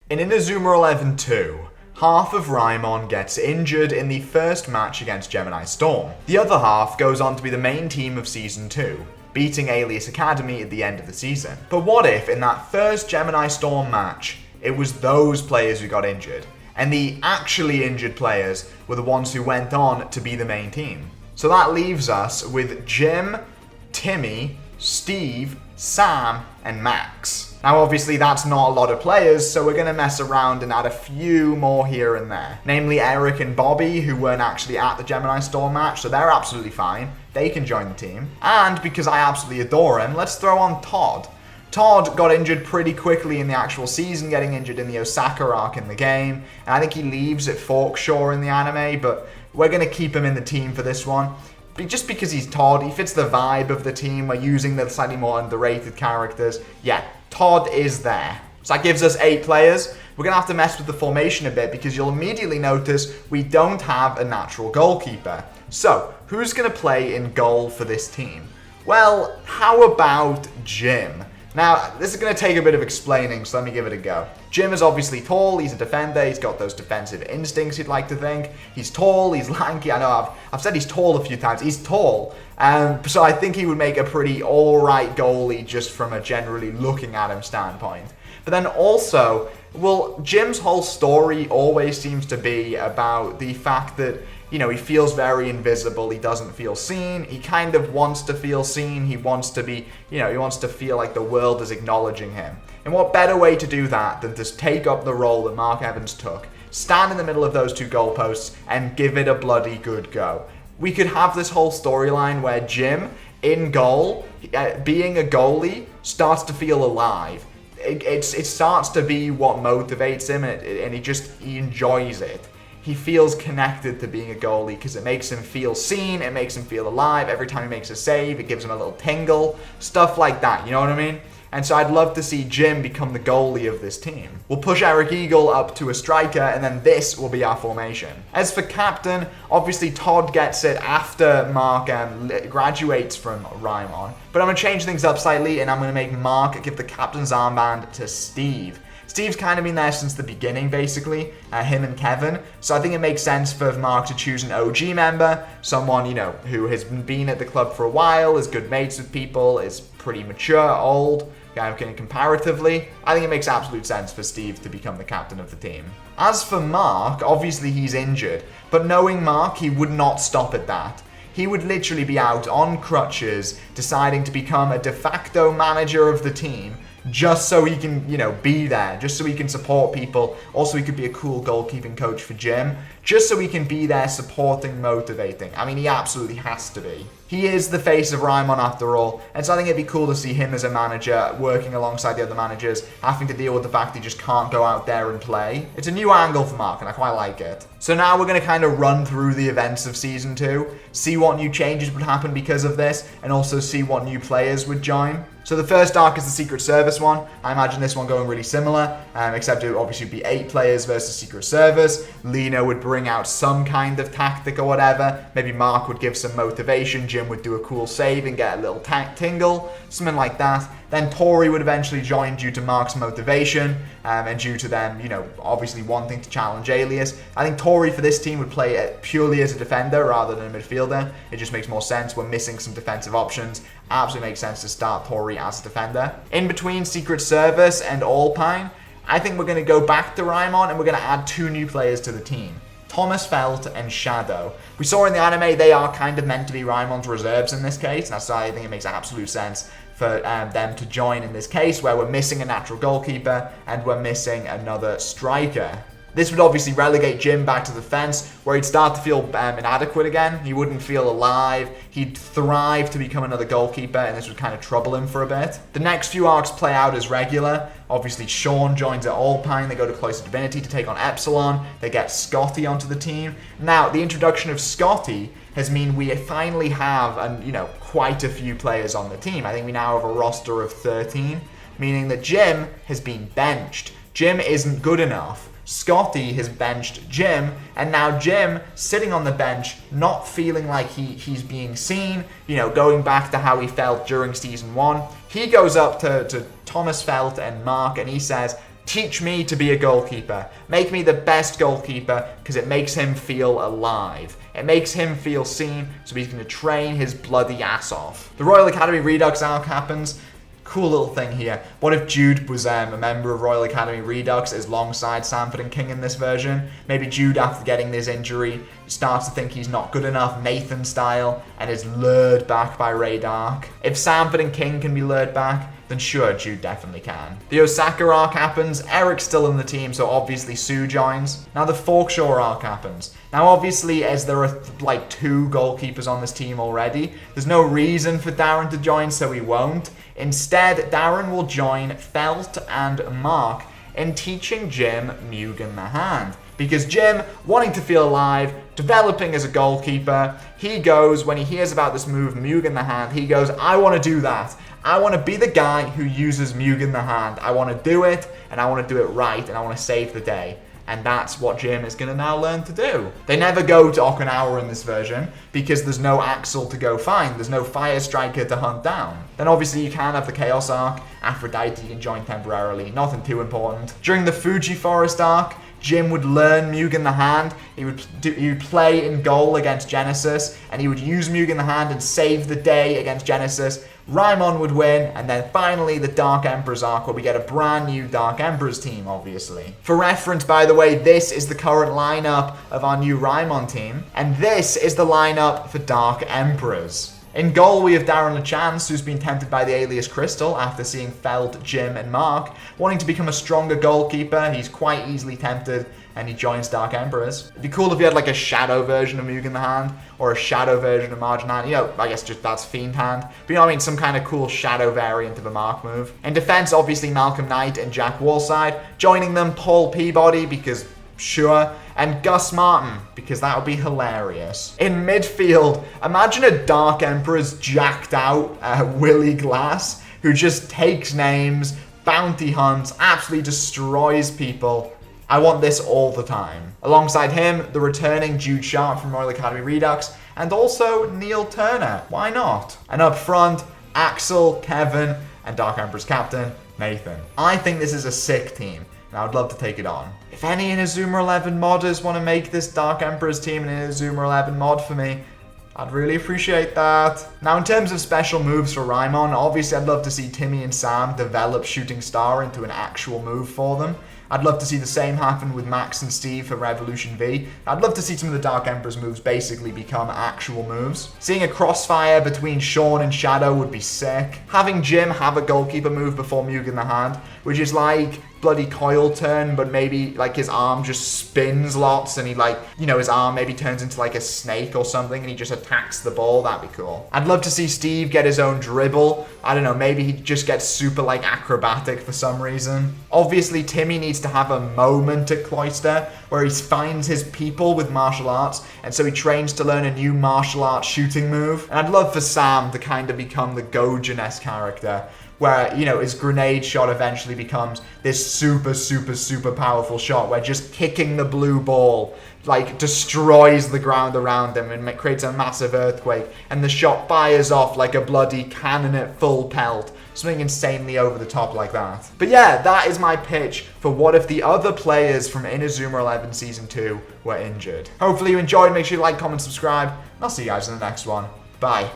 In Inazuma 11 2, half of Raimon gets injured in the first match against Gemini Storm. The other half goes on to be the main team of Season 2, beating Alias Academy at the end of the season. But what if, in that first Gemini Storm match, it was those players who got injured, and the actually injured players were the ones who went on to be the main team? So that leaves us with Jim, Timmy, Steve, Sam, and Max. Now obviously that's not a lot of players, so we're going to mess around and add a few more here and there. Namely Eric and Bobby, who weren't actually at the Gemini Storm match, so they're absolutely fine. They can join the team. And because I absolutely adore him, let's throw on Todd. Todd got injured pretty quickly in the actual season, getting injured in the Osaka arc in the game. And I think he leaves at Forkshore in the anime, but we're going to keep him in the team for this one. Just because he's Todd, he fits the vibe of the team. We're using the slightly more underrated characters. Yeah, Todd is there. So that gives us 8 players. We're going to have to mess with the formation a bit because you'll immediately notice we don't have a natural goalkeeper. So, who's going to play in goal for this team? Well, how about Jim? Now, this is going to take a bit of explaining, so let me give it a go. Jim is obviously tall, he's a defender, he's got those defensive instincts you'd like to think. He's tall, he's lanky, I know I've said he's tall a few times, he's tall. So I think he would make a pretty alright goalie just from a generally looking at him standpoint. But then also, well, Jim's whole story always seems to be about the fact that, you know, he feels very invisible, he doesn't feel seen, he kind of wants to feel seen, he wants to be, you know, he wants to feel like the world is acknowledging him. And what better way to do that than to take up the role that Mark Evans took, stand in the middle of those 2 goalposts, and give it a bloody good go. We could have this whole storyline where Jim, in goal, being a goalie, starts to feel alive. It starts to be what motivates him, and he enjoys it. He feels connected to being a goalie because it makes him feel seen, it makes him feel alive. Every time he makes a save, it gives him a little tingle, stuff like that, you know what I mean? And so I'd love to see Jim become the goalie of this team. We'll push Eric Eagle up to a striker, and then this will be our formation. As for captain, obviously Todd gets it after Mark graduates from Raimon. But I'm going to change things up slightly, and I'm going to make Mark give the captain's armband to Steve. Steve's kind of been there since the beginning, basically, him and Kevin. So I think it makes sense for Mark to choose an OG member, someone, you know, who has been at the club for a while, is good mates with people, is pretty mature, old, comparatively. I think it makes absolute sense for Steve to become the captain of the team. As for Mark, obviously he's injured, but knowing Mark, he would not stop at that. He would literally be out on crutches, deciding to become a de facto manager of the team, just so he can, you know, be there, just so he can support people. Also, he could be a cool goalkeeping coach for Jim, just so he can be there supporting, motivating. I mean, he absolutely has to be. He is the face of Raimon after all, and so I think it'd be cool to see him as a manager, working alongside the other managers, having to deal with the fact he just can't go out there and play. It's a new angle for Mark, and I quite like it. So now we're going to kind of run through the events of Season 2, see what new changes would happen because of this, and also see what new players would join. So the first arc is the Secret Service one. I imagine this one going really similar, except it would obviously be 8 players versus Secret Service. Lena would bring out some kind of tactic or whatever. Maybe Mark would give some motivation. Jim would do a cool save and get a little tingle, something like that. Then Tori would eventually join due to Mark's motivation and due to them, you know, obviously wanting to challenge Alias. I think Tori for this team would play purely as a defender rather than a midfielder. It just makes more sense. We're missing some defensive options. Absolutely makes sense to start Tori as a defender. In between Secret Service and Alpine, I think we're going to go back to Raimon and we're going to add 2 new players to the team. Thomas Felt and Shadow. We saw in the anime they are kind of meant to be Raimon's reserves in this case, and that's why I think it makes absolute sense for them to join in this case where we're missing a natural goalkeeper and we're missing another striker. This would obviously relegate Jim back to the fence, where he'd start to feel inadequate again. He wouldn't feel alive. He'd thrive to become another goalkeeper, and this would kind of trouble him for a bit. The next few arcs play out as regular. Obviously, Sean joins at Alpine. They go to Closer Divinity to take on Epsilon. They get Scotty onto the team. Now, the introduction of Scotty has mean we finally have, quite a few players on the team. I think we now have a roster of 13, meaning that Jim has been benched. Jim isn't good enough. Scotty has benched Jim, and now Jim, sitting on the bench, not feeling like he's being seen, going back to how he felt during Season 1, he goes up to Thomas Felt and Mark, and he says, Teach me to be a goalkeeper. Make me the best goalkeeper because it makes him feel alive. It makes him feel seen, so he's going to train his bloody ass off. The Royal Academy Redux arc happens. Cool little thing here. What if Jude was a member of Royal Academy Redux alongside Sanford and King in this version? Maybe Jude, after getting this injury, starts to think he's not good enough, Nathan style, and is lured back by Ray Dark. If Sanford and King can be lured back, then sure, Jude definitely can. The Osaka arc happens. Eric's still in the team, so obviously Sue joins. Now the Forkshore arc happens. Now obviously, as there are like 2 goalkeepers on this team already, there's no reason for Darren to join, so he won't. Instead, Darren will join Felt and Mark in teaching Jim Mugen the Hand. Because Jim, wanting to feel alive, developing as a goalkeeper, he goes, when he hears about this move, Mugen the Hand, he goes, I want to do that. I want to be the guy who uses Mugen the Hand. I want to do it, and I want to do it right, and I want to save the day. And that's what Jim is going to now learn to do. They never go to Okinawa in this version because there's no Axel to go find. There's no Fire Striker to hunt down. Then obviously you can have the Chaos arc. Aphrodite you can join temporarily. Nothing too important. During the Fuji Forest arc, Jim would learn Mugen the Hand. He would play in goal against Genesis, and he would use Mugen the Hand and save the day against Genesis. Raimon would win, and then finally the Dark Emperor's arc, where we get a brand new Dark Emperor's team, obviously. For reference, by the way, this is the current lineup of our new Raimon team, and this is the lineup for Dark Emperors. In goal, we have Darren LeChance, who's been tempted by the Alias Crystal after seeing Felt, Jim, and Mark. Wanting to become a stronger goalkeeper, he's quite easily tempted, and he joins Dark Emperors. It'd be cool if you had like a shadow version of Mugen the Hand, or a shadow version of Margin Hand. You know, I guess just that's Fiend Hand. But you know what I mean? Some kind of cool shadow variant of a Mark move. In defense, obviously Malcolm Knight and Jack Wallside. Joining them, Paul Peabody, because sure, and Gus Martin, because that would be hilarious. In midfield, imagine a Dark Emperor's jacked out Willie Glass, who just takes names, bounty hunts, absolutely destroys people. I want this all the time. Alongside him, the returning Jude Sharp from Royal Academy Redux, and also Neil Turner. Why not? And up front, Axel, Kevin, and Dark Emperor's captain, Nathan. I think this is a sick team, and I would love to take it on. If any Inazuma 11 modders want to make this Dark Emperor's team an Inazuma 11 mod for me, I'd really appreciate that. Now, in terms of special moves for Raimon, obviously I'd love to see Timmy and Sam develop Shooting Star into an actual move for them. I'd love to see the same happen with Max and Steve for Revolution V. I'd love to see some of the Dark Emperor's moves basically become actual moves. Seeing a crossfire between Sean and Shadow would be sick. Having Jim have a goalkeeper move before Mugen the Hand, which is like bloody coil turn, but maybe like his arm just spins lots and he like, you know, his arm maybe turns into like a snake or something and he just attacks the ball. That'd be cool. I'd love to see Steve get his own dribble. I don't know, maybe he just gets super like acrobatic for some reason. Obviously, Timmy needs to have a moment at Cloister where he finds his people with martial arts, and so he trains to learn a new martial arts shooting move. And I'd love for Sam to kind of become the Gojan-esque character, where, you know, his grenade shot eventually becomes this super, super, super powerful shot where just kicking the blue ball, like, destroys the ground around him and creates a massive earthquake, and the shot fires off like a bloody cannon at full pelt. Something insanely over the top like that. But yeah, that is my pitch for what if the other players from Inazuma 11 Season 2 were injured. Hopefully you enjoyed. Make sure you like, comment, subscribe, and I'll see you guys in the next one. Bye.